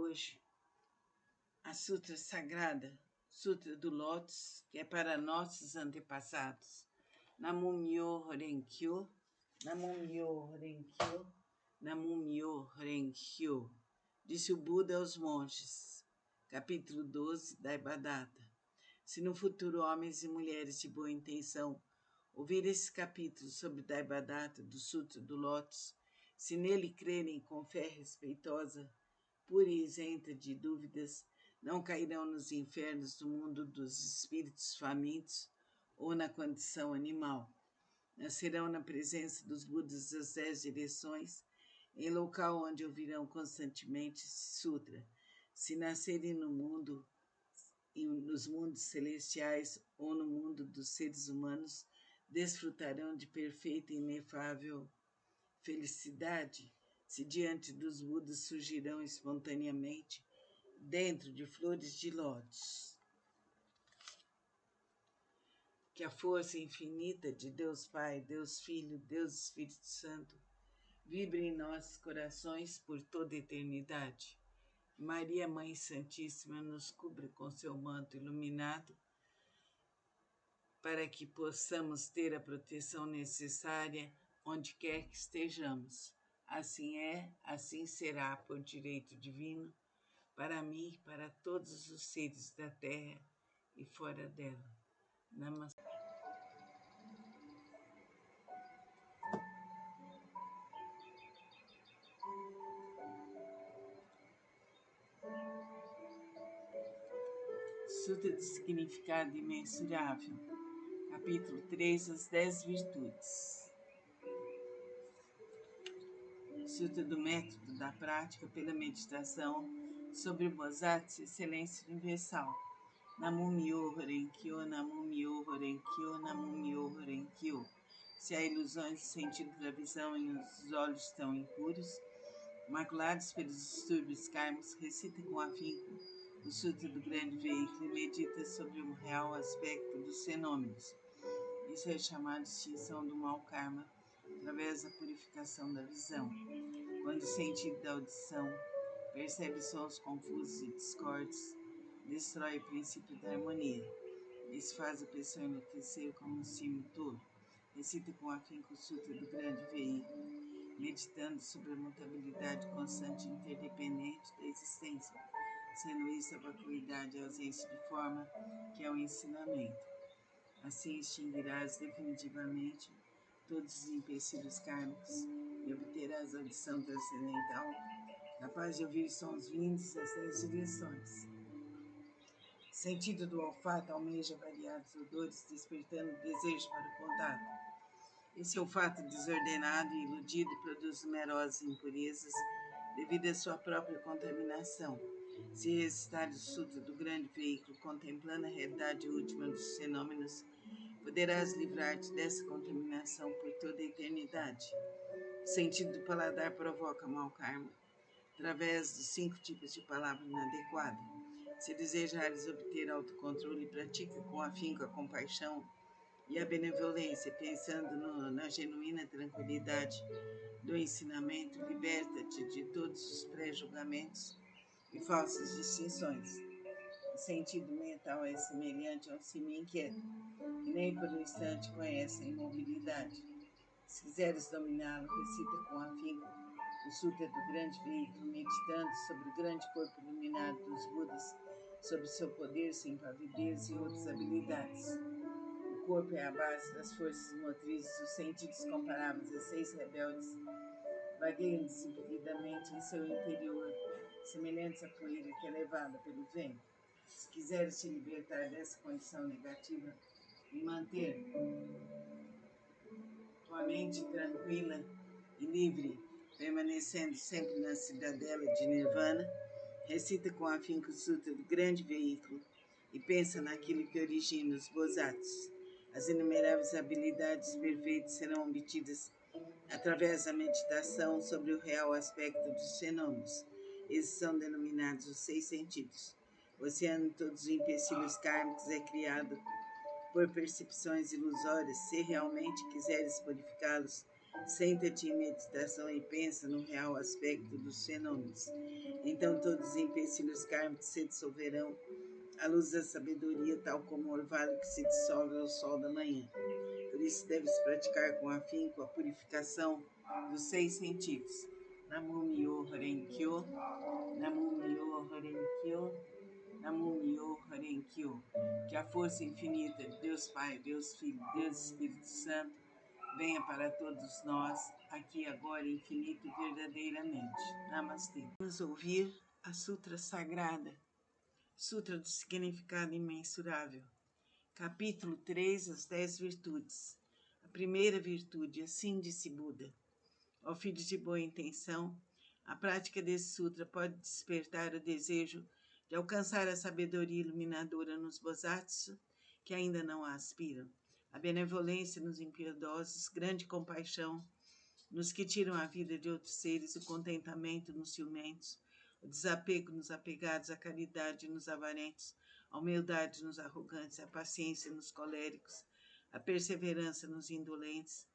hoje a Sutra Sagrada, Sutra do Lótus, que é para nossos antepassados. Namum-myoho Renge-kyo, Namum-myoho Renge-kyo, Namum-myoho Renge-kyo. Disse o Buda aos monges, capítulo 12 da Devadatta. Se no futuro homens e mulheres de boa intenção ouvir esse capítulo sobre Devadatta do Sutra do Lótus, se nele crerem com fé respeitosa, pura e isenta de dúvidas, não cairão nos infernos do mundo dos espíritos famintos ou na condição animal. Nascerão na presença dos Budas das 10 direções, em local onde ouvirão constantemente esse sutra. Se nascerem no mundo, nos mundos celestiais ou no mundo dos seres humanos, desfrutarão de perfeita e inefável felicidade. Se diante dos Budas surgirão espontaneamente dentro de flores de lótus. Que a força infinita de Deus Pai, Deus Filho, Deus Espírito Santo vibre em nossos corações por toda a eternidade. Maria, Mãe Santíssima, nos cubra com seu manto iluminado para que possamos ter a proteção necessária onde quer que estejamos. Assim é, assim será por direito divino, para mim e para todos os seres da Terra e fora dela. Namastê. Sutra de Significado Imensurável, capítulo 3, as 10 virtudes. Sutra do Método da Prática pela Meditação sobre o Bodhisattva Excelência Universal. Namum-myoho Renge-kyo, Namum-myoho Renge-kyo, Namum-myoho Renge-kyo. Se há ilusões de sentido da visão e os olhos estão impuros, maculados pelos distúrbios kármicos, recita com afinco o Sutra do Grande Veículo e medita sobre o real aspecto dos fenômenos. Isso é chamado de extinção do mau karma através da purificação da visão. Quando o sentido da audição percebe sons confusos e discordes, destrói o princípio da harmonia. Isso faz a pessoa enlouquecer como um símil tolo. Recita com afinco o Sutra do Grande Veículo, meditando sobre a mutabilidade constante e interdependente da existência, sendo isso a vacuidade e a ausência de forma, que é o ensinamento. Assim extinguirás definitivamente todos os empecilhos kármicos e obterás a audição transcendental, capaz de ouvir sons vindos das 10 direções. Sentido do olfato almeja variados odores, despertando o desejo para o contato. Esse olfato desordenado e iludido produz numerosas impurezas devido à sua própria contaminação. Se recitar o Sutra do Grande Veículo, contemplando a realidade última dos fenômenos, poderás livrar-te dessa contaminação por toda a eternidade. O sentido do paladar provoca mau karma, através dos 5 tipos de palavra inadequada. Se desejares obter autocontrole, pratica com afinco a compaixão e a benevolência, pensando na genuína tranquilidade do ensinamento, liberta-te de todos os pré-julgamentos e falsas distinções. O sentido mental é semelhante a um simi inquieto, que nem por um instante conhece a imobilidade. Se quiseres dominá-lo, recita com afinco o Sutra do Grande Veículo, meditando sobre o grande corpo iluminado dos Budas, sobre seu poder, sua impavidez e outras habilidades. O corpo é a base das forças motrizes, os sentidos comparáveis a 6 rebeldes vagueiam desimpedidamente em seu interior, semelhantes à poeira que é levada pelo vento. Se quiseres te libertar dessa condição negativa e manter tua mente tranquila e livre, permanecendo sempre na cidadela de Nirvana, recita com afinco o Sutra do Grande Veículo e pensa naquilo que origina os Bodhisattvas. As inumeráveis habilidades perfeitas serão obtidas através da meditação sobre o real aspecto dos fenômenos. Esses são denominados os 6 sentidos. O oceano de todos os empecilhos kármicos é criado por percepções ilusórias. Se realmente quiseres purificá-los, Senta-te em meditação e pensa no real aspecto dos fenômenos. Então todos os empecilhos kármicos se dissolverão à luz da sabedoria, tal como o orvalho que se dissolve ao sol da manhã. Por isso deves praticar com afinco a purificação dos 6 sentidos. Namo Myoho Renge-kyo, Namo Myoho Renge-kyo, Namo Myoho Renge-kyo. Que a força infinita de Deus Pai, Deus Filho, Deus Espírito Santo venha para todos nós, aqui, agora, infinito e verdadeiramente. Namastê. Vamos ouvir a Sutra Sagrada, Sutra do Significado Imensurável. Capítulo 3, as 10 virtudes. A primeira virtude, assim disse Buda. Ó filhos de boa intenção, a prática desse sutra pode despertar o desejo de alcançar a sabedoria iluminadora nos Bosatsu que ainda não a aspiram, a benevolência nos impiedosos, grande compaixão nos que tiram a vida de outros seres, o contentamento nos ciumentos, o desapego nos apegados, a caridade nos avarentos, a humildade nos arrogantes, a paciência nos coléricos, a perseverança nos indolentes,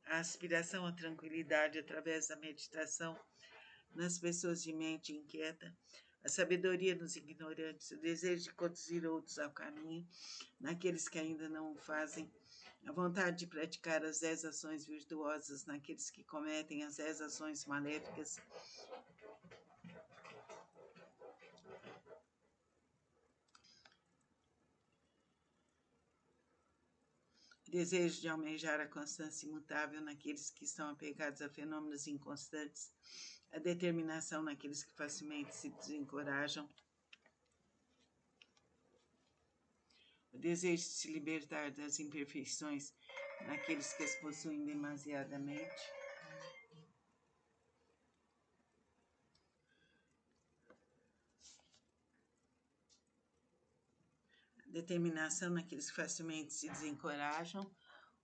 a aspiração à tranquilidade através da meditação nas pessoas de mente inquieta, a sabedoria nos ignorantes, o desejo de conduzir outros ao caminho, naqueles que ainda não o fazem, a vontade de praticar as 10 ações virtuosas naqueles que cometem as 10 ações maléficas, desejo de almejar a constância imutável naqueles que estão apegados a fenômenos inconstantes, a determinação naqueles que facilmente se desencorajam, o desejo de se libertar das imperfeições naqueles que as possuem demasiadamente, determinação naqueles que facilmente se desencorajam,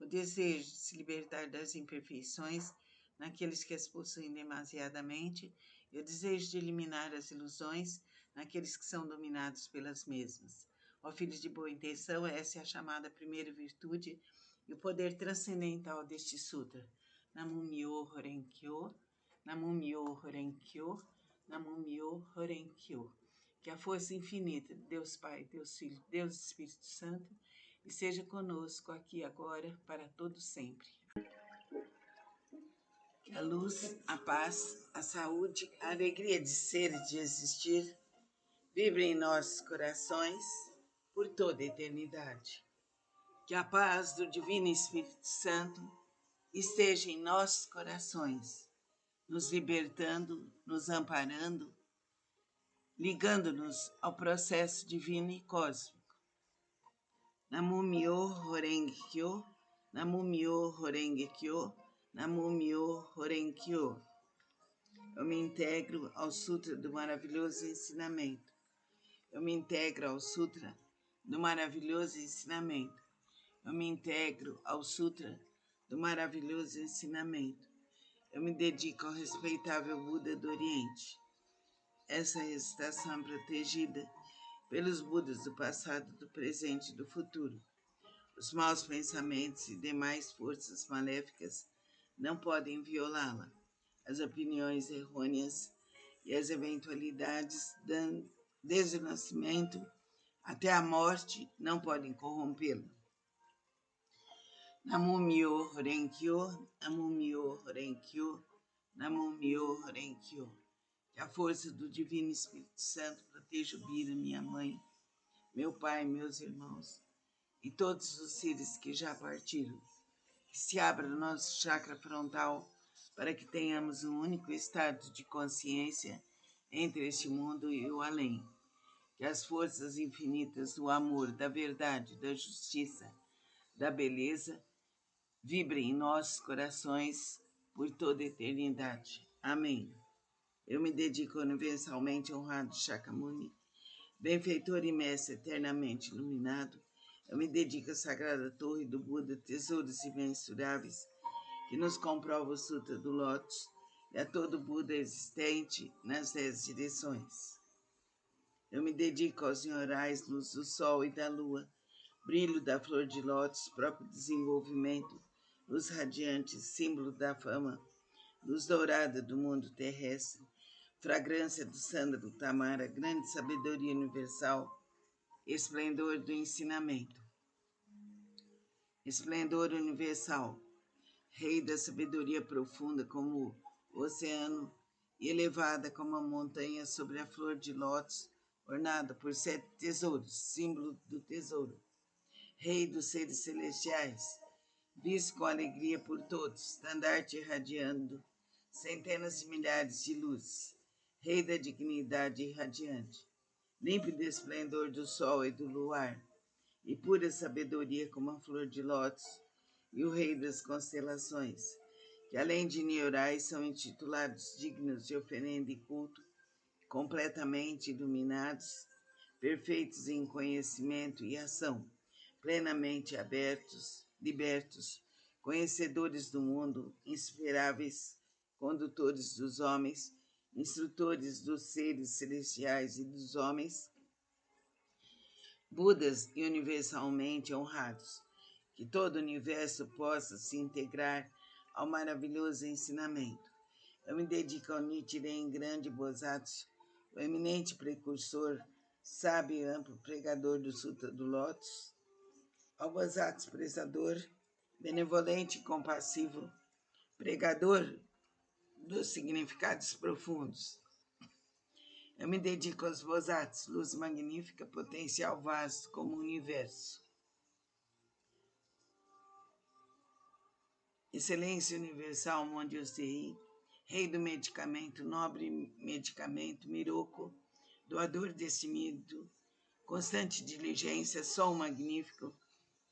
o desejo de se libertar das imperfeições naqueles que as possuem demasiadamente e o desejo de eliminar as ilusões naqueles que são dominados pelas mesmas. Ó filhos de boa intenção, essa é a chamada primeira virtude e o poder transcendental deste sutra. Namo Myoho Renge-kyo, Namo Myoho Renge-kyo, Namo Myoho Renge-kyo. Que a força infinita de Deus Pai, Deus Filho, Deus Espírito Santo esteja conosco aqui agora, para todo sempre. Que a luz, a paz, a saúde, a alegria de ser e de existir vibrem em nossos corações por toda a eternidade. Que a paz do Divino Espírito Santo esteja em nossos corações, nos libertando, nos amparando, ligando-nos ao processo divino e cósmico. Namo Myoho Renge-kyo, Namo Myoho Renge-kyo, Namo Myoho Renge-kyo. Eu me integro ao Sutra do maravilhoso ensinamento. Eu me integro ao Sutra do maravilhoso ensinamento. Eu me integro ao Sutra do maravilhoso ensinamento. Eu me dedico ao respeitável Buda do Oriente. Essa recitação é protegida pelos Budas do passado, do presente e do futuro. Os maus pensamentos e demais forças maléficas não podem violá-la. As opiniões errôneas e as eventualidades, desde o nascimento até a morte, não podem corrompê-la. Namo Myoho Renge-kyo, Namo Myoho Renge-kyo, Namo Myoho Renge-kyo. Que a força do Divino Espírito Santo proteja o Bira, minha mãe, meu pai, meus irmãos e todos os seres que já partiram. Que se abra o nosso chakra frontal para que tenhamos um único estado de consciência entre este mundo e o além. Que as forças infinitas do amor, da verdade, da justiça, da beleza vibrem em nossos corações por toda a eternidade. Amém. Eu me dedico universalmente ao honrado Shakyamuni, benfeitor e mestre eternamente iluminado. Eu me dedico à sagrada torre do Buda, tesouros imensuráveis, que nos comprova o Sutra do Lótus, e a todo Buda existente nas 10 direções. Eu me dedico aos senhorais luz do sol e da lua, brilho da flor de lótus, próprio desenvolvimento, luz radiante, símbolo da fama, luz dourada do mundo terrestre, fragrância do sândalo tamara, grande sabedoria universal, esplendor do ensinamento, esplendor universal, rei da sabedoria profunda como o oceano e elevada como a montanha sobre a flor de lótus, ornada por 7 tesouros, símbolo do tesouro, rei dos seres celestiais, visto com alegria por todos, estandarte irradiando centenas de milhares de luzes, rei da dignidade irradiante, límpido esplendor do sol e do luar, e pura sabedoria como a flor de lótus, e o rei das constelações, que além de neurais são intitulados dignos de oferenda e culto, completamente iluminados, perfeitos em conhecimento e ação, plenamente abertos, libertos, conhecedores do mundo, inspiráveis, condutores dos homens, instrutores dos seres celestiais e dos homens, Budas e universalmente honrados, que todo o universo possa se integrar ao maravilhoso ensinamento. Eu me dedico ao Nichiren grande Bosatsu, o eminente precursor, sábio e amplo pregador do Sutra do Lótus, ao Bosatsu prezador, benevolente e compassivo, pregador dos significados profundos. Eu me dedico aos Bosatsu, luz magnífica, potencial vasto como o universo. Excelência universal, Mondiosei, rei do medicamento, nobre medicamento, Miroco, doador desse mito, constante diligência, sol magnífico,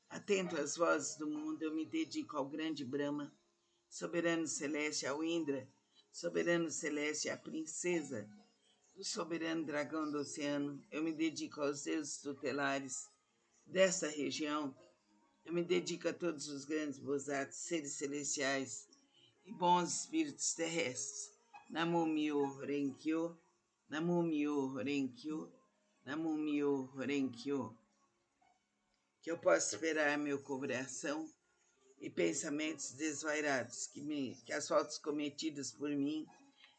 atento às vozes do mundo, eu me dedico ao grande Brahma, soberano celeste, ao Indra, soberano celeste, à princesa do soberano dragão do oceano, eu me dedico aos deuses tutelares dessa região, eu me dedico a todos os grandes Bosatsu, seres celestiais e bons espíritos terrestres. Namo Myoho Renkyo, Namo Myoho Renkyo, Namo Myoho Renkyo. Que eu possa esperar meu coração e pensamentos desvairados, que as faltas cometidas por mim,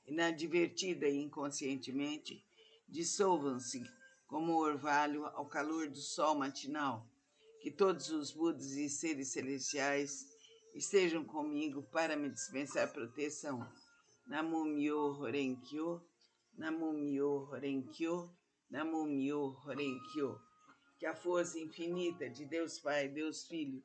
inadvertida e inconscientemente, dissolvam-se como orvalho ao calor do sol matinal. Que todos os Budas e seres celestiais estejam comigo para me dispensar proteção. Namo Myoho Renkyo, Namo Myoho Renkyo, Namo Myoho Renkyo. Que a força infinita de Deus Pai, Deus Filho,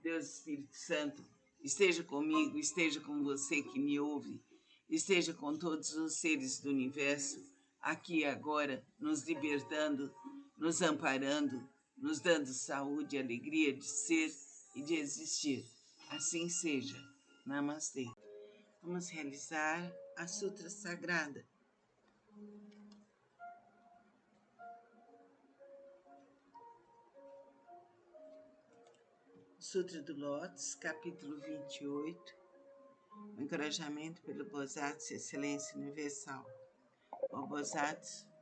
Deus Espírito Santo esteja comigo, esteja com você que me ouve, esteja com todos os seres do universo, aqui e agora, nos libertando, nos amparando, nos dando saúde e alegria de ser e de existir. Assim seja. Namastê. Vamos realizar a Sutra Sagrada. Sutra do Lótus, capítulo 28. O encorajamento pelo Bosatsu, excelência universal. O Bosatsu.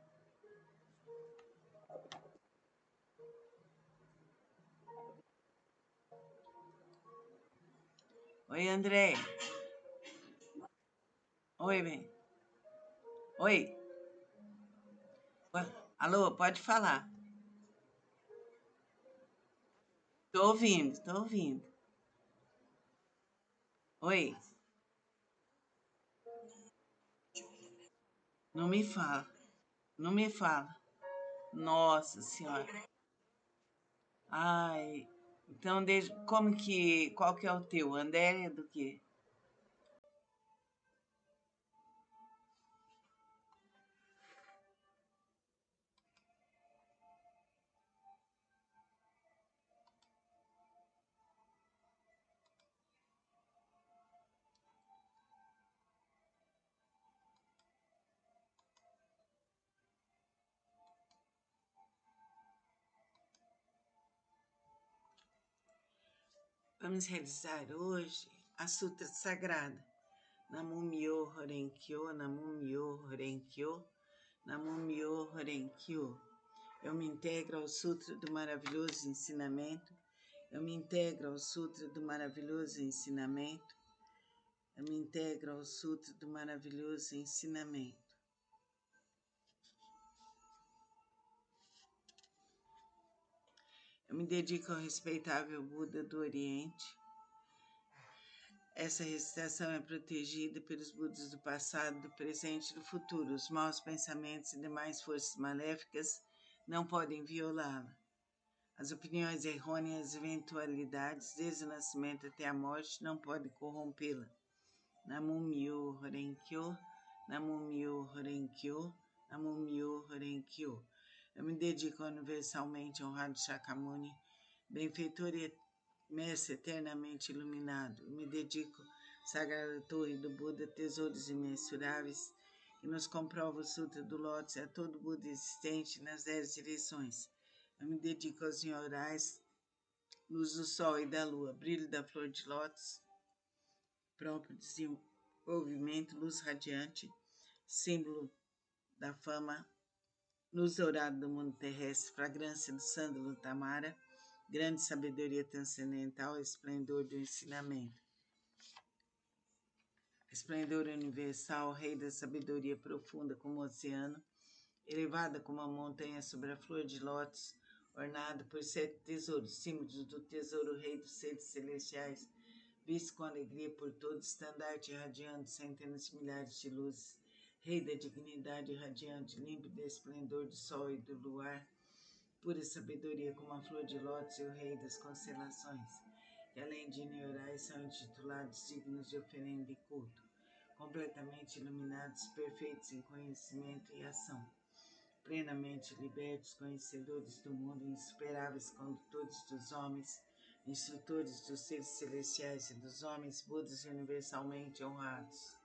Oi, André. Oi, bem. Oi. Alô, pode falar. Tô ouvindo, tô ouvindo. Oi. Não me fala. Não me fala. Nossa Senhora. Ai. Então, qual que é o teu? André do quê? Vamos realizar hoje a Sutra Sagrada. Namo Myoho Renkyo, Namo Myoho Renkyo, Namo Myoho Renkyo. Eu me integro ao Sutra do maravilhoso ensinamento Eu me integro ao Sutra do maravilhoso ensinamento. Eu me integro ao Sutra do maravilhoso ensinamento. Eu me dedico ao respeitável Buda do Oriente. Essa recitação é protegida pelos Budas do passado, do presente e do futuro. Os maus pensamentos e demais forças maléficas não podem violá-la. As opiniões errôneas e eventualidades, desde o nascimento até a morte, não podem corrompê-la. Namo Myo Horen Kyo, Namo Myo Horen Kyo, Namo Myo Horen Kyo. Eu me dedico ao universalmente honrado Shakyamuni, benfeitor e mestre eternamente iluminado. Eu me dedico à sagrada torre do Buda, tesouros imensuráveis, que nos comprova o Sutra do Lótus e a todo Buda existente nas 10 direções. Eu me dedico aos nhorais, luz do sol e da lua, brilho da flor de lótus, próprio desenvolvimento, luz radiante, símbolo da fama, luz dourada do mundo terrestre, fragrância do sândalo tamara, grande sabedoria transcendental, esplendor do ensinamento. Esplendor universal, rei da sabedoria profunda como o oceano, elevada como a montanha sobre a flor de lótus, ornado por 7 tesouros, símbolos do tesouro rei dos seres celestiais, visto com alegria por todos, estandarte irradiando centenas de milhares de luzes, rei da dignidade irradiante, límpido esplendor do sol e do luar, pura sabedoria como a flor de lótus e o rei das constelações, que além de neurais são intitulados dignos de oferenda e culto, completamente iluminados, perfeitos em conhecimento e ação, plenamente libertos, conhecedores do mundo, insuperáveis condutores dos homens, instrutores dos seres celestiais e dos homens, Budas universalmente honrados.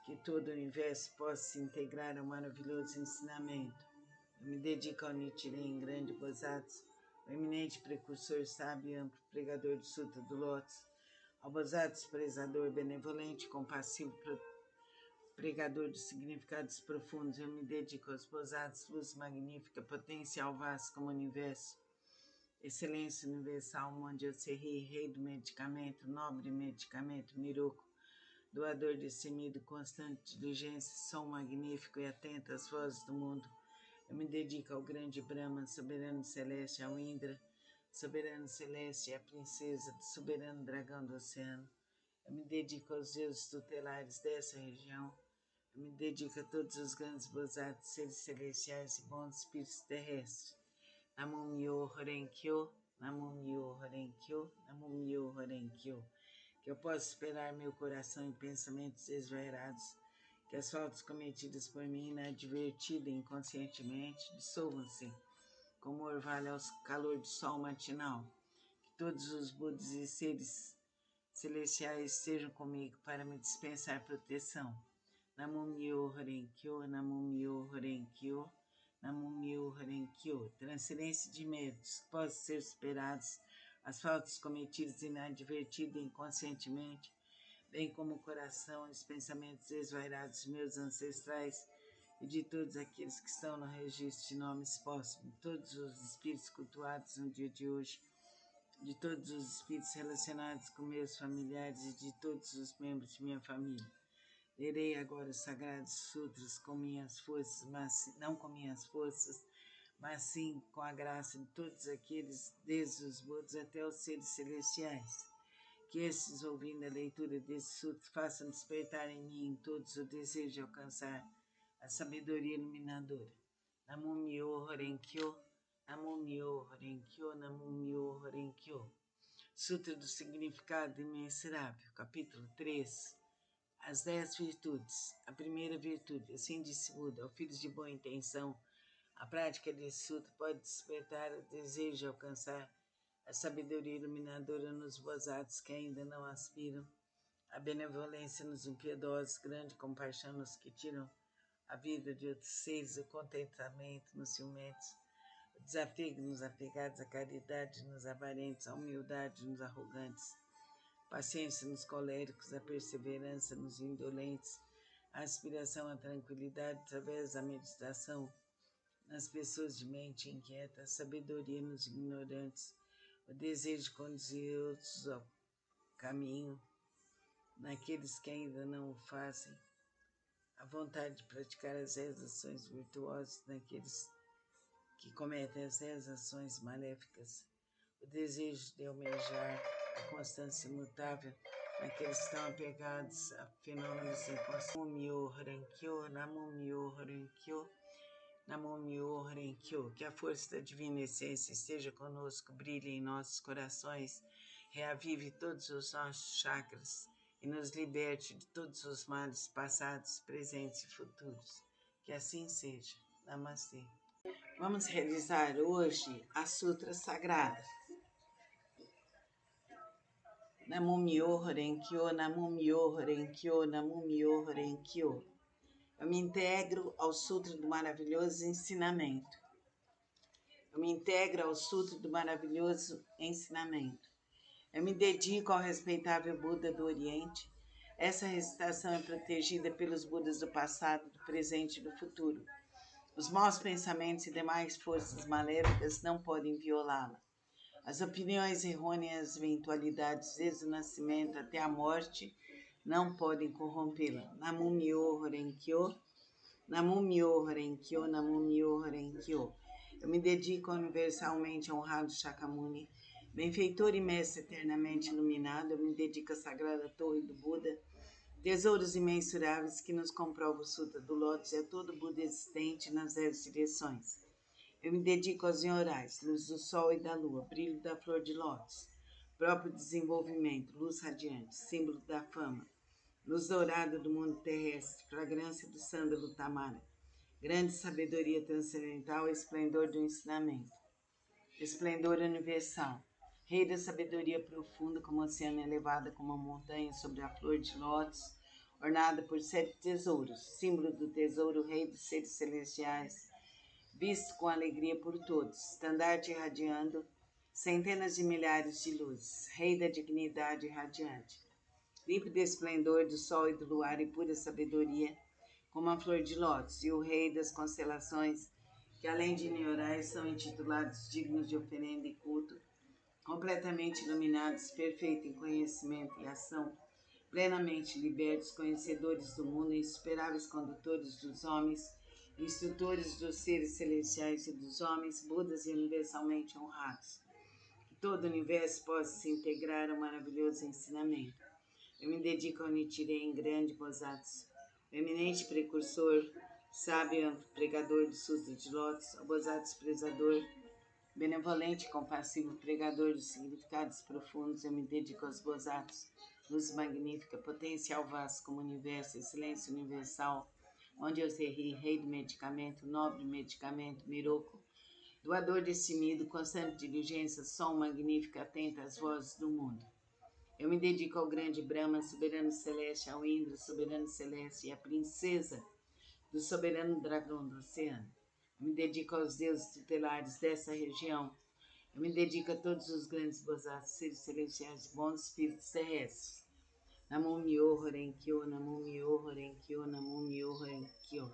Que todo o universo possa se integrar ao maravilhoso ensinamento. Eu me dedico ao Nichiren, grande Bosatsu, o eminente precursor sábio e amplo pregador do Sutra do Lótus, ao Bosatsu prezador, benevolente, compassivo, pregador de significados profundos. Eu me dedico aos Bosatsus, luz magnífica, potencial vasto como o universo, excelência universal, Mondio Serri, rei do medicamento, nobre medicamento, Miruko, doador destemido, constante diligência, som magnífico e atento às vozes do mundo. Eu me dedico ao grande Brahma, soberano celeste, ao Indra, soberano celeste, e à princesa do soberano dragão do oceano. Eu me dedico aos deuses tutelares dessa região. Eu me dedico a todos os grandes Bosatsus, seres celestiais e bons espíritos terrestres. Namo Myo Horen Kyo, Namo Myo Horen Kyo, Namo Myo Horen Kyo. Que eu possa esperar meu coração em pensamentos desvairados, que as faltas cometidas por mim inadvertida e inconscientemente dissolvam-se como orvalho ao calor do sol matinal. Que todos os Budas e seres celestiais estejam comigo para me dispensar proteção. Namo Myo Horen Kyo, Namo Myo Horen Kyo, Namo Myo Horen Kyo. Transferência de méritos que possam ser superados, as faltas cometidas inadvertidas e inconscientemente, bem como o coração e os pensamentos desvairados de meus ancestrais e de todos aqueles que estão no registro de nomes póstumos, de todos os espíritos cultuados no dia de hoje, de todos os espíritos relacionados com meus familiares e de todos os membros de minha família. Lerei agora os sagrados sutras com minhas forças, mas não com minhas forças, mas sim com a graça de todos aqueles, desde os Budas até os seres celestiais. Que estes, ouvindo a leitura desse sutra, façam despertar em mim em todos o desejo de alcançar a sabedoria iluminadora. Namo Myo Horen Kyo, Namo Myo Horen Kyo, Namo Myo Horen Kyo. Sutra do Significado Imensurável, capítulo 3. As 10 virtudes. A primeira virtude, assim disse Buda, ao filhos de boa intenção, a prática desse sutra pode despertar o desejo de alcançar a sabedoria iluminadora nos Bosatsus que ainda não aspiram, a benevolência nos impiedosos, grande compaixão nos que tiram a vida de outros seres, o contentamento nos ciumentos, o desapego nos apegados, a caridade nos avarentes, a humildade nos arrogantes, paciência nos coléricos, a perseverança nos indolentes, a aspiração à tranquilidade através da meditação nas pessoas de mente inquieta, a sabedoria nos ignorantes, o desejo de conduzir-os ao caminho, naqueles que ainda não o fazem, a vontade de praticar as ações virtuosas naqueles que cometem as ações maléficas, o desejo de almejar a constância imutável naqueles que estão apegados a fenômenos inconscientes. Namumyo Renkyo, Namumyo Renkyo, Namumyo Renkyo. Que a força da divina essência esteja conosco, brilhe em nossos corações, reavive todos os nossos chakras e nos liberte de todos os males passados, presentes e futuros. Que assim seja. Namastê. Vamos realizar hoje a Sutra Sagrada. Namumyo Renkyo, Namumyo Renkyo, Namumyo Renkyo. Eu me integro ao Sutra do Maravilhoso Ensinamento. Eu me integro ao Sutra do Maravilhoso Ensinamento. Eu me dedico ao respeitável Buda do Oriente. Essa recitação é protegida pelos Budas do passado, do presente e do futuro. Os maus pensamentos e demais forças maléficas não podem violá-la. As opiniões errôneas, eventualidades desde o nascimento até a morte não podem corrompê-la. Namumyo Renkyo, Namumyo Renkyo, Namumyo Renkyo. Eu me dedico ao universalmente honrado Shakyamuni, benfeitor e mestre eternamente iluminado. Eu me dedico à sagrada torre do Buda, tesouros imensuráveis que nos comprovam o Sutra do Lótus e a todo Buda existente nas 10 direções. Eu me dedico aos Nyorais, luz do sol e da lua, brilho da flor de lótus, próprio desenvolvimento, luz radiante, símbolo da fama, luz dourada do mundo terrestre, fragrância do sândalo tamara, grande sabedoria transcendental, esplendor do ensinamento, esplendor universal, rei da sabedoria profunda, como o oceano elevada como uma montanha sobre a flor de lótus, ornada por 7 tesouros, símbolo do tesouro, rei dos seres celestiais, visto com alegria por todos, estandarte irradiando centenas de milhares de luzes, rei da dignidade radiante, límpido esplendor do sol e do luar e pura sabedoria, como a flor de lótus, e o rei das constelações, que além de Nyorais são intitulados dignos de oferenda e culto, completamente iluminados, perfeito em conhecimento e ação, plenamente libertos, conhecedores do mundo, insuperáveis condutores dos homens, instrutores dos seres celestiais e dos homens, Budas e universalmente honrados. Que todo o universo possa se integrar ao maravilhoso ensinamento. Eu me dedico ao Nichiren grande Bosatsu, o eminente precursor, sábio pregador do Sutra de Lótus, ao Bosatsu prezador, benevolente e compassivo pregador dos significados profundos. Eu me dedico aos Bosatsus, luz magnífica, potencial vasto como o universo, excelência universal, onde eu serri, rei do medicamento, nobre medicamento, Miroku, doador destemido, constante diligência, som magnífico, atento às vozes do mundo. Eu me dedico ao grande Brahma, soberano celeste, ao Indra, soberano celeste, e à princesa do soberano dragão do oceano. Eu me dedico aos deuses tutelares dessa região. Eu me dedico a todos os grandes Bosatsus, seres celestiais, bons espíritos terrestres. Namumyo Renkyo, Namumyo Renkyo, Namumyo Renkyo.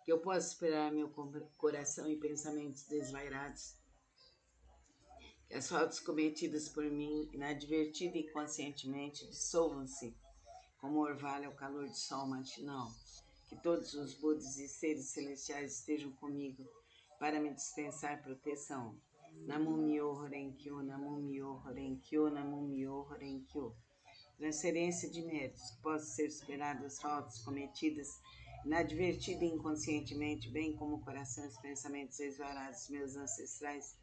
Que eu possa esperar meu coração e pensamentos desvairados, que as faltas cometidas por mim, inadvertida e conscientemente, dissolvam-se como orvalho ao calor do sol matinal. Que todos os Budas e seres celestiais estejam comigo para me dispensar proteção. Namumyo Renkyo, Namumyo Renkyo, Namumyo Renkyo. Transferência de méritos, que possam ser superadas as faltas cometidas inadvertida e inconscientemente, bem como o coração e os pensamentos desvarados dos meus ancestrais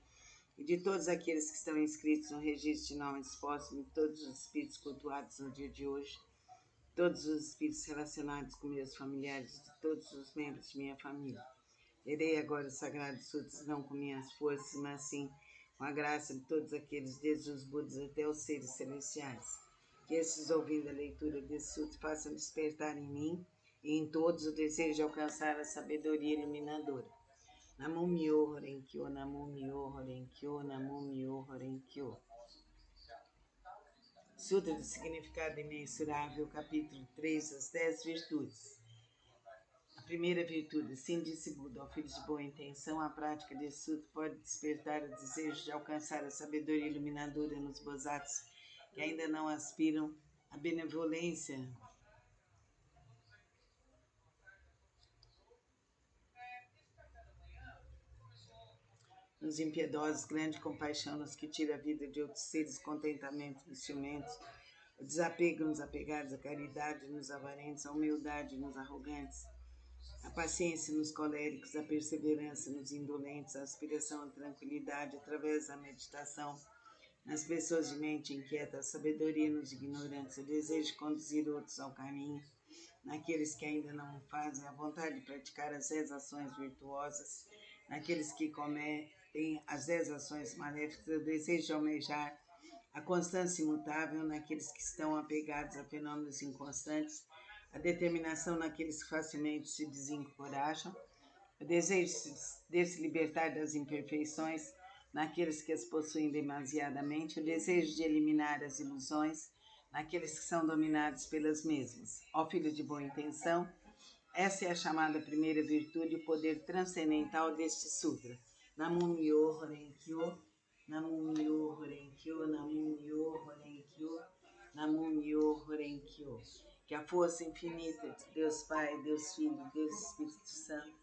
e de todos aqueles que estão inscritos no registro de nomes póstumos, de todos os espíritos cultuados no dia de hoje, todos os espíritos relacionados com meus familiares, de todos os membros de minha família. Lerei agora os sagrados sutras, não com minhas forças, mas sim com a graça de todos aqueles, desde os Budas até os seres celestiais. Que esses, ouvindo a leitura desse sutra, façam despertar em mim e em todos o desejo de alcançar a sabedoria iluminadora. Namumyo Renkyo, Namumyo Renkyo, Namumyo Renkyo. Sutra do Significado Imensurável, capítulo 3, as 10 virtudes. Primeira virtude, sim, disse Buda, ao filho de boa intenção, a prática desse sutra pode despertar o desejo de alcançar a sabedoria iluminadora nos bodhisattvas que ainda não aspiram à benevolência nos impiedosos, grande compaixão nos que tira a vida de outros seres, contentamento nos ciumentos, o desapego nos apegados, a caridade nos avarentos, a humildade nos arrogantes, a paciência nos coléricos, a perseverança nos indolentes, a aspiração à tranquilidade através da meditação nas pessoas de mente inquieta, a sabedoria nos ignorantes, o desejo de conduzir outros ao caminho, naqueles que ainda não o fazem, a vontade de praticar as 10 ações virtuosas, naqueles que cometem as 10 ações maléficas, o desejo de almejar a constância imutável naqueles que estão apegados a fenômenos inconstantes, a determinação naqueles que facilmente se desencorajam, o desejo de se libertar das imperfeições naqueles que as possuem demasiadamente, o desejo de eliminar as ilusões naqueles que são dominados pelas mesmas. Ó filho de boa intenção, essa é a chamada primeira virtude, o poder transcendental deste sutra. Namo Myoho Renge-kyo, Namo Myoho Renge-kyo, Namo Myoho Renge-kyo, Namo Myoho Renge-kyo. Que a força infinita de Deus Pai, Deus Filho, Deus Espírito Santo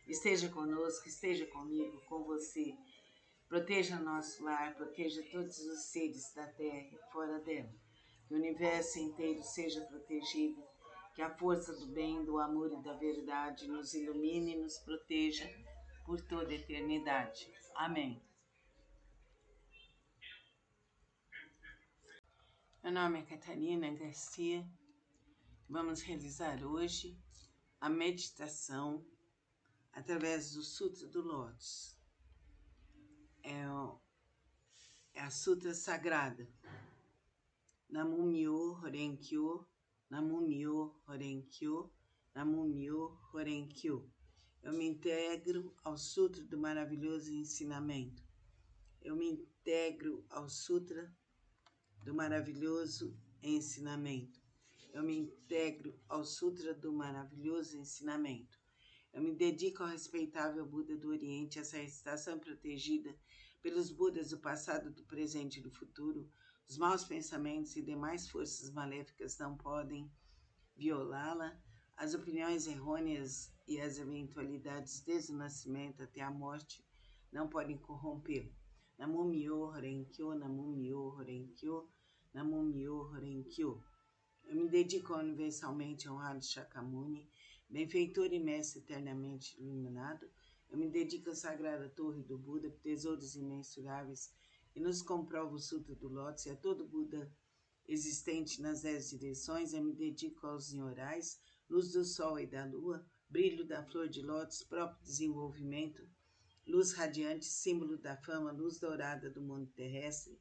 esteja conosco, esteja comigo, com você. Proteja nosso lar, proteja todos os seres da Terra e fora dela. Que o universo inteiro seja protegido. Que a força do bem, do amor e da verdade nos ilumine e nos proteja por toda a eternidade. Amém. Meu nome é Catarina Garcia. Vamos realizar hoje a meditação através do Sutra do Lótus. É a Sutra Sagrada. Namo Myoho Renge-kyo, Namo Myoho Renge-kyo, Namo Myoho Renge-kyo. Eu me integro ao Sutra do maravilhoso ensinamento. Eu me integro ao Sutra do maravilhoso ensinamento. Eu me integro ao Sutra do maravilhoso ensinamento. Eu me dedico ao respeitável Buda do Oriente, essa recitação protegida pelos Budas do passado, do presente e do futuro. Os maus pensamentos e demais forças maléficas não podem violá-la. As opiniões errôneas e as eventualidades desde o nascimento até a morte não podem corrompê-lo. Namo Myoho Renge-kyo, Namo Myoho Renge-kyo, Namo Myoho Renge-kyo. Eu me dedico ao universalmente honrado Shakyamuni, benfeitor e mestre eternamente iluminado. Eu me dedico à sagrada torre do Buda, tesouros imensuráveis, e nos comprova o Sutra do Lótus e a todo Buda existente nas 10 direções. Eu me dedico aos senhorais, luz do sol e da lua, brilho da flor de lótus, próprio desenvolvimento, luz radiante, símbolo da fama, luz dourada do mundo terrestre,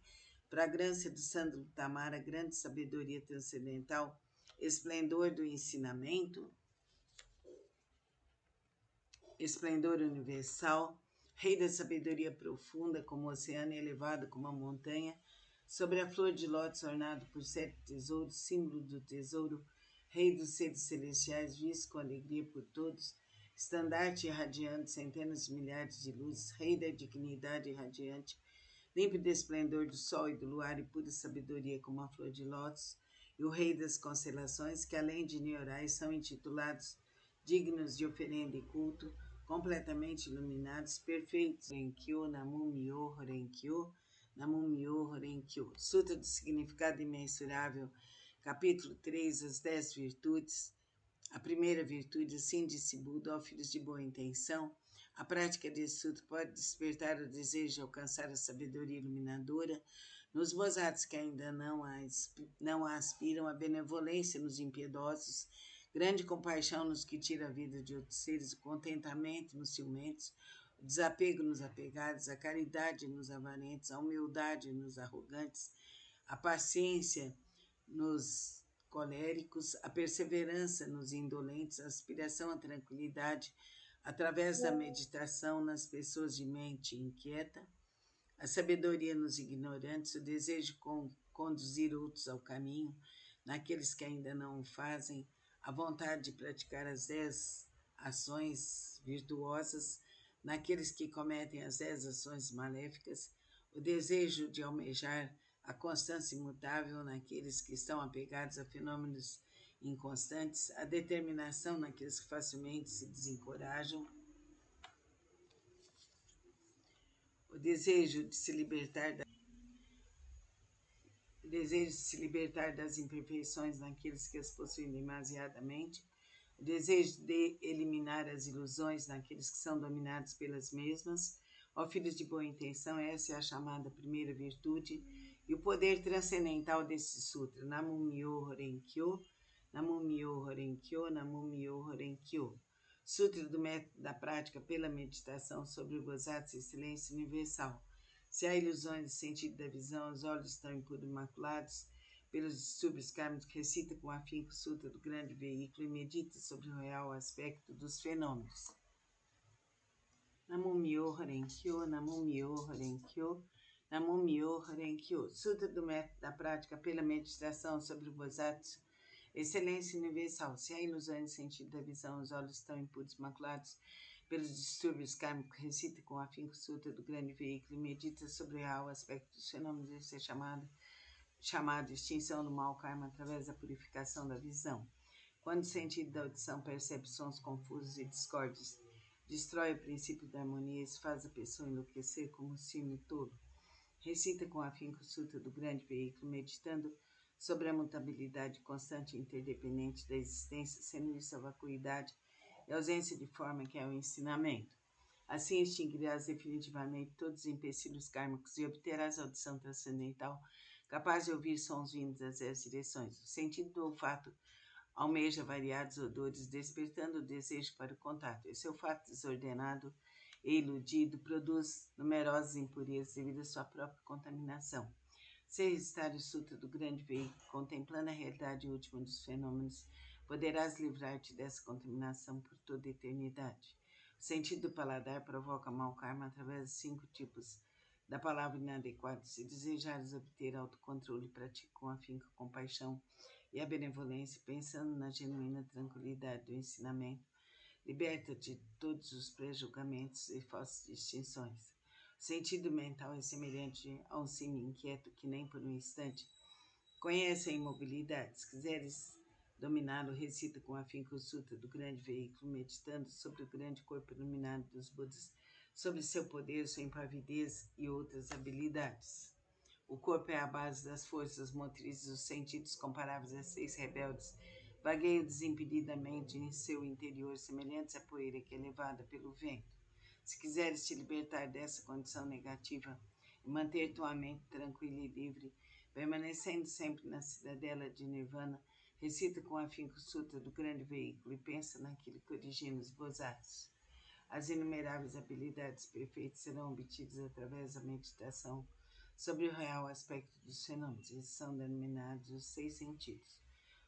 fragrância do sândalo tamara, grande sabedoria transcendental, esplendor do ensinamento, esplendor universal, rei da sabedoria profunda, como o oceano, elevado como a montanha, sobre a flor de lótus ornado por 7 tesouros, símbolo do tesouro, rei dos seres celestiais, visto com alegria por todos, estandarte irradiante centenas de milhares de luzes, rei da dignidade irradiante, límpido esplendor do sol e do luar e pura sabedoria como a flor de lótus, e o rei das constelações, que além de neurais são intitulados dignos de oferenda e culto, completamente iluminados, perfeitos. Renge-kyo, Namo Myoho Renge-kyo, Namo Myoho Renge-kyo. Sutra do Significado Imensurável, capítulo 3, as 10 virtudes. A primeira virtude, assim disse Buda, ó filhos de boa intenção, a prática desse sutra pode despertar o desejo de alcançar a sabedoria iluminadora nos bodhisattvas que ainda não aspiram à benevolência nos impiedosos, grande compaixão nos que tira a vida de outros seres, o contentamento nos ciumentos, o desapego nos apegados, a caridade nos avarentos, a humildade nos arrogantes, a paciência nos coléricos, a perseverança nos indolentes, a aspiração à tranquilidade através da meditação nas pessoas de mente inquieta, a sabedoria nos ignorantes, o desejo de conduzir outros ao caminho, naqueles que ainda não o fazem, a vontade de praticar as 10 ações virtuosas naqueles que cometem as 10 ações maléficas, o desejo de almejar a constância imutável naqueles que estão apegados a fenômenos inconstantes, a determinação naqueles que facilmente se desencorajam, o desejo de se libertar das imperfeições naqueles que as possuem demasiadamente, o desejo de eliminar as ilusões naqueles que são dominados pelas mesmas. Ó filhos de boa intenção, essa é a chamada primeira virtude e o poder transcendental desse sutra. Namo Myoho Renkyo, Namo Myoho Renkyo, Namo Myoho Renkyo. Sutra do método da prática pela meditação sobre o Bosatsu e silêncio universal. Se há ilusões de sentido da visão, os olhos estão impuros imaculados pelos distúrbios kármicos, recita com afinco o Sutra do grande veículo e medita sobre o real aspecto dos fenômenos. Namo Myoho Renkyo, Namo Myoho Renkyo, Namo Myoho Renkyo. Sutra do método da prática pela meditação sobre o Bosatsu, excelência universal. Se há ilusões de sentido da visão, os olhos estão impuros imaculados pelos distúrbios kármicos, recita com afinco o Sutra do grande veículo e medita sobre o real aspecto dos fenômenos. Isso é chamado extinção do mau karma através da purificação da visão. Quando o sentido da audição percebe sons confusos e discordes, destrói o princípio da harmonia e isso faz a pessoa enlouquecer como um sino tolo. Recita com afinco o Sutra do grande veículo, meditando sobre a mutabilidade constante e interdependente da existência, sendo isso a vacuidade e a ausência de forma que é o ensinamento. Assim extinguirás definitivamente todos os empecilhos kármicos e obterás a audição transcendental, capaz de ouvir sons vindos das 10 direções. O sentido do olfato almeja variados odores, despertando o desejo para o contato. Esse olfato desordenado e iludido produz numerosas impurezas devido à sua própria contaminação. Se recitar o Sutra do grande veículo, contemplando a realidade última dos fenômenos, poderás livrar-te dessa contaminação por toda a eternidade. O sentido do paladar provoca mau karma através dos 5 tipos da palavra inadequada. Se desejares obter autocontrole, pratique com afinco a compaixão e a benevolência, pensando na genuína tranquilidade do ensinamento. Liberta-te de todos os pré-julgamentos e falsas distinções. O sentido mental é semelhante a um sino inquieto que nem por um instante conhece a imobilidade. Se quiseres dominá-lo, recita com afinco o Sutra do grande veículo, meditando sobre o grande corpo iluminado dos Budas, sobre seu poder, sua impavidez e outras habilidades. O corpo é a base das forças motrizes, os sentidos comparáveis a 6 rebeldes vagueiam desimpedidamente em seu interior, semelhantes à poeira que é levada pelo vento. Se quiseres te libertar dessa condição negativa e manter tua mente tranquila e livre, permanecendo sempre na cidadela de Nirvana, recita com afinco o Sutra do grande veículo e pensa naquilo que origina os Bosatsu. As inumeráveis habilidades perfeitas serão obtidas através da meditação sobre o real aspecto dos fenômenos. Esses são denominados os 6 sentidos.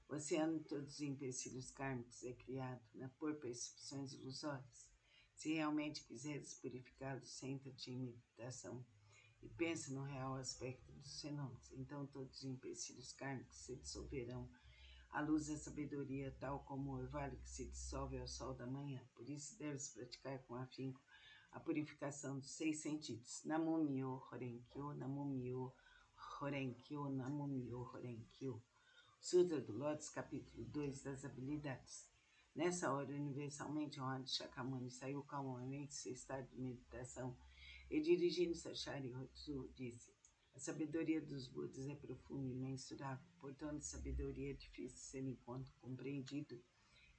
O oceano de todos os empecilhos kármicos é criado por percepções ilusórias. Se realmente quiseres purificá-los, senta-te em meditação e pensa no real aspecto dos fenômenos. Então todos os empecilhos kármicos se dissolverão à luz da sabedoria, tal como o orvalho que se dissolve ao sol da manhã. Por isso deves praticar com afinco a purificação dos 6 sentidos. Namo Myoho Renkyo, Namo Myoho Renkyo, Namo Myoho Renkyo. Sutra do Lótus, capítulo 2 das habilidades. Nessa hora, universalmente honrado Shakyamuni saiu calmamente de seu estado de meditação e, dirigindo-se a Sharihatsu, disse: a sabedoria dos Budas é profunda e imensurável, portanto, sabedoria é difícil de ser compreendido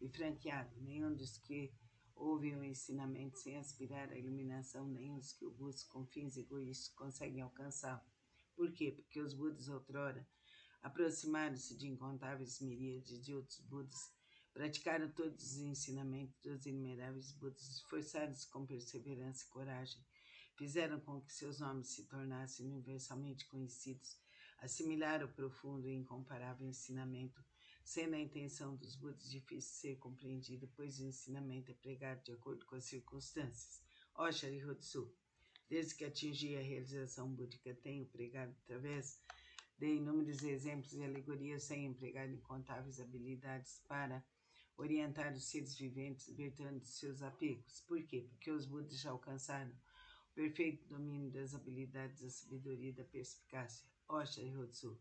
e franqueado. Nenhum dos que ouvem o ensinamento sem aspirar à iluminação, nem os que o buscam com fins egoístas conseguem alcançá-lo. Por quê? Porque os Budas outrora aproximaram-se de incontáveis miríades de outros Budas, praticaram todos os ensinamentos dos inumeráveis Budas, esforçaram-se com perseverança e coragem, fizeram com que seus nomes se tornassem universalmente conhecidos, assimilaram o profundo e incomparável ensinamento, sendo a intenção dos Budas difícil de ser compreendida, pois o ensinamento é pregado de acordo com as circunstâncias. Ó Sharihatsu, desde que atingi a realização búdica, tenho pregado através de inúmeros exemplos e alegorias, sem empregar incontáveis habilidades para orientar os seres viventes libertando de seus apegos. Por quê? Porque os Budas já alcançaram o perfeito domínio das habilidades da sabedoria e da perspicácia. Oshariotsu.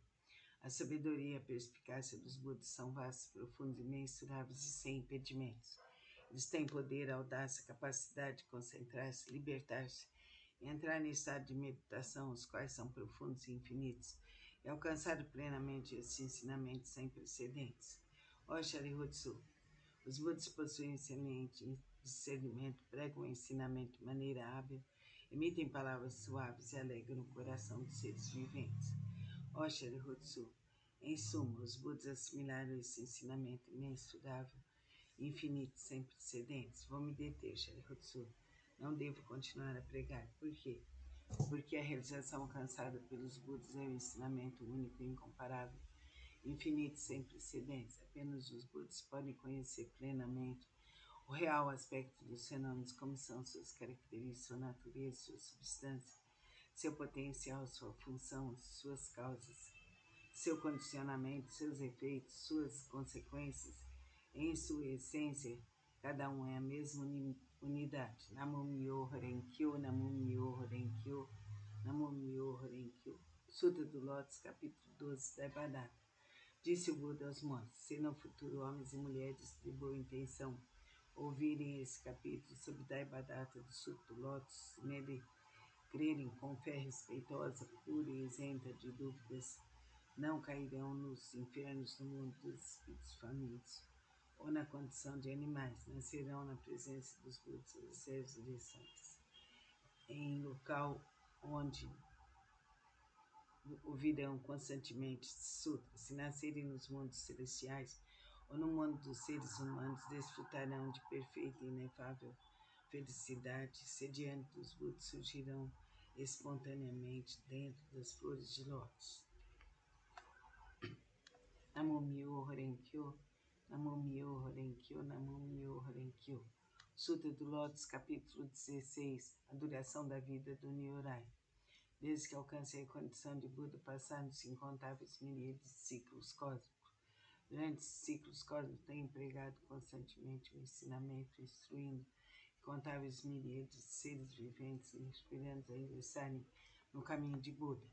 A sabedoria e a perspicácia dos Budas são vastos, profundos, imensuráveis e sem impedimentos. Eles têm poder, audácia, capacidade de concentrar-se, libertar-se, entrar em estado de meditação, os quais são profundos e infinitos, e alcançar plenamente esse ensinamento sem precedentes. Oshariotsu. Os Budas possuem excelente discernimento, pregam o ensinamento de maneira hábil, emitem palavras suaves e alegram o coração dos seres viventes. Oshariotsu. Em suma, os Budas assimilaram esse ensinamento imensurável, infinito, sem precedentes. Vou me deter, Shariotsu. Não devo continuar a pregar. Por quê? Porque a realização alcançada pelos Budas é um ensinamento único e incomparável, infinito, sem precedentes. Apenas os Budas podem conhecer plenamente o real aspecto dos fenômenos, como são suas características, sua natureza, sua substância, seu potencial, sua função, suas causas, seu condicionamento, seus efeitos, suas consequências. Em sua essência, cada um é a mesma unidade. Namo Myoho Renge Kyo, Namo Myoho Renge Kyo, Namo Myoho Renge Kyo. Sutra do Lótus, capítulo 12, Daibadata. Disse o Buda aos monges: se no futuro homens e mulheres de boa intenção ouvirem esse capítulo sobre Daibadata do Sutra do Lótus, nele crerem com fé respeitosa, pura e isenta de dúvidas, não cairão nos infernos do mundo dos espíritos famintos, ou na condição de animais, nascerão na presença dos Budas das 10 direções, em local onde ouvirão constantemente sutras. Se nascerem nos mundos celestiais ou no mundo dos seres humanos, desfrutarão de perfeita e inefável felicidade. Sediando dos Budas surgirão espontaneamente dentro das flores de lótus. Namo Myoho Renge Kyo, Namo Myoho Renge Kyo, Namo Myoho Renge Kyo. Sutra do Lótus, capítulo 16. A duração da vida do Nyorai. Desde que alcancei a condição de Buda, passaram-se incontáveis miríades de ciclos cósmicos. Durante esses ciclos cósmicos, tenho empregado constantemente o ensinamento, instruindo incontáveis miríades de seres viventes e inspirando a ingressarem no caminho de Buda.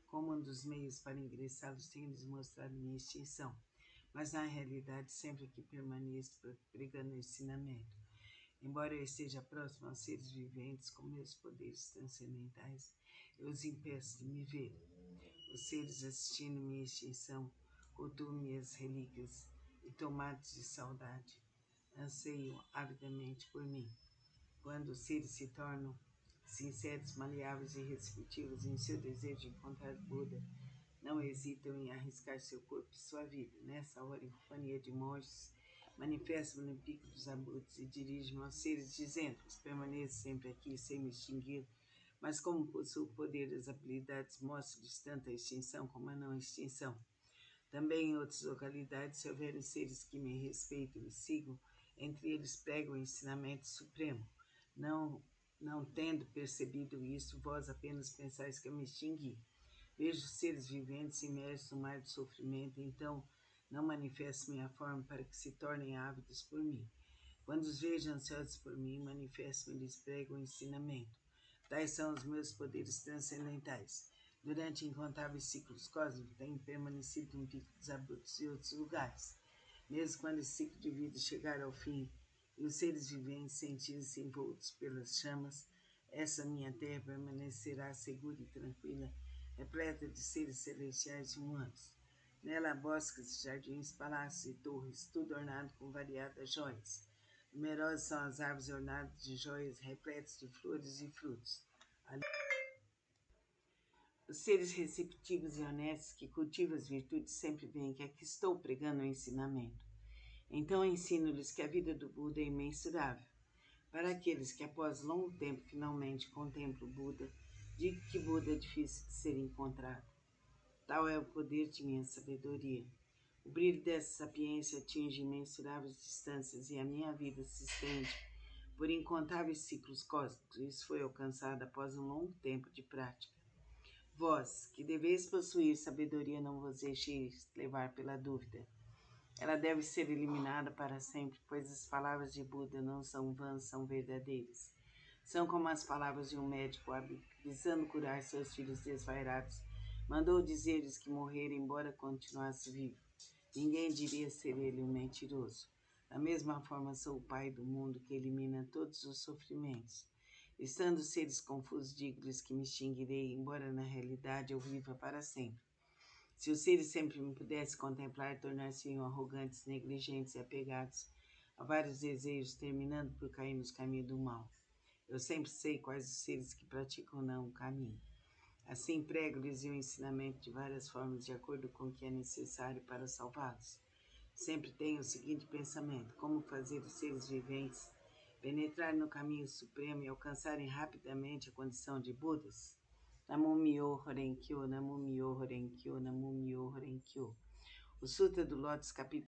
Como um dos meios para ingressá-los, tenho-lhes mostrado minha extinção, mas na realidade, sempre que permaneço pregando o ensinamento. Embora eu esteja próximo aos seres viventes com meus poderes transcendentais, eu os impeço de me ver. Os seres assistindo minha extinção cultuam minhas relíquias e, tomados de saudade, anseiam avidamente por mim. Quando os seres se tornam sinceros, maleáveis e receptivos em seu desejo de encontrar Buda, não hesitam em arriscar seu corpo e sua vida. Nessa hora, em companhia de monges, manifesto-me no pico dos abutres e dirijo-me aos seres, dizendo-lhes: permaneço sempre aqui sem me extinguir, mas como possuo o poder das habilidades, mostro-lhes tanto a extinção como a não extinção. Também em outras localidades, se houverem seres que me respeitam e sigam, entre eles prego o ensinamento supremo. Não tendo percebido isso, vós apenas pensais que eu me extingui. Vejo seres viventes imersos no mar de sofrimento, então não manifesto minha forma para que se tornem ávidos por mim. Quando os vejo ansiosos por mim, manifesto-me e lhes prego o ensinamento. Tais são os meus poderes transcendentais. Durante incontáveis ciclos cósmicos, tenho permanecido no pico dos abruptos e outros lugares. Mesmo quando esse ciclo de vida chegar ao fim e os seres viventes sentirem-se envoltos pelas chamas, essa minha terra permanecerá segura e tranquila, repleta de seres celestiais e humanos. Nela há bosques, jardins, palácios e torres, tudo ornado com variadas joias. Numerosas são as árvores ornadas de joias, repletas de flores e frutos. Os seres receptivos e honestos que cultivam as virtudes sempre veem que aqui estou pregando o ensinamento. Então ensino-lhes que a vida do Buda é imensurável. Para aqueles que após longo tempo finalmente contemplam o Buda, digo que Buda é difícil de ser encontrado. Tal é o poder de minha sabedoria. O brilho dessa sapiência atinge imensuráveis distâncias e a minha vida se estende por incontáveis ciclos cósmicos. Isso foi alcançado após um longo tempo de prática. Vós, que deveis possuir sabedoria, não vos deixeis levar pela dúvida. Ela deve ser eliminada para sempre, pois as palavras de Buda não são vãs, são verdadeiras. São como as palavras de um médico visando curar seus filhos desvairados. Mandou dizer-lhes que morrera, embora continuasse vivo. Ninguém diria ser ele um mentiroso. Da mesma forma, sou o Pai do mundo que elimina todos os sofrimentos. Estando seres confusos, digo-lhes que me extinguirei, embora na realidade eu viva para sempre. Se os seres sempre me pudessem contemplar, tornar-se-iam arrogantes, negligentes e apegados a vários desejos, terminando por cair nos caminhos do mal. Eu sempre sei quais os seres que praticam não o caminho. Assim, prego-lhes o ensinamento de várias formas, de acordo com o que é necessário para salvá-los. Sempre tenho o seguinte pensamento: como fazer os seres viventes penetrar no caminho supremo e alcançarem rapidamente a condição de Budas? Namum-myoho Renge-kyo, Namum-myoho Renge-kyo, Namum-myoho Renge-kyo. O Sutra do Lótus, capítulo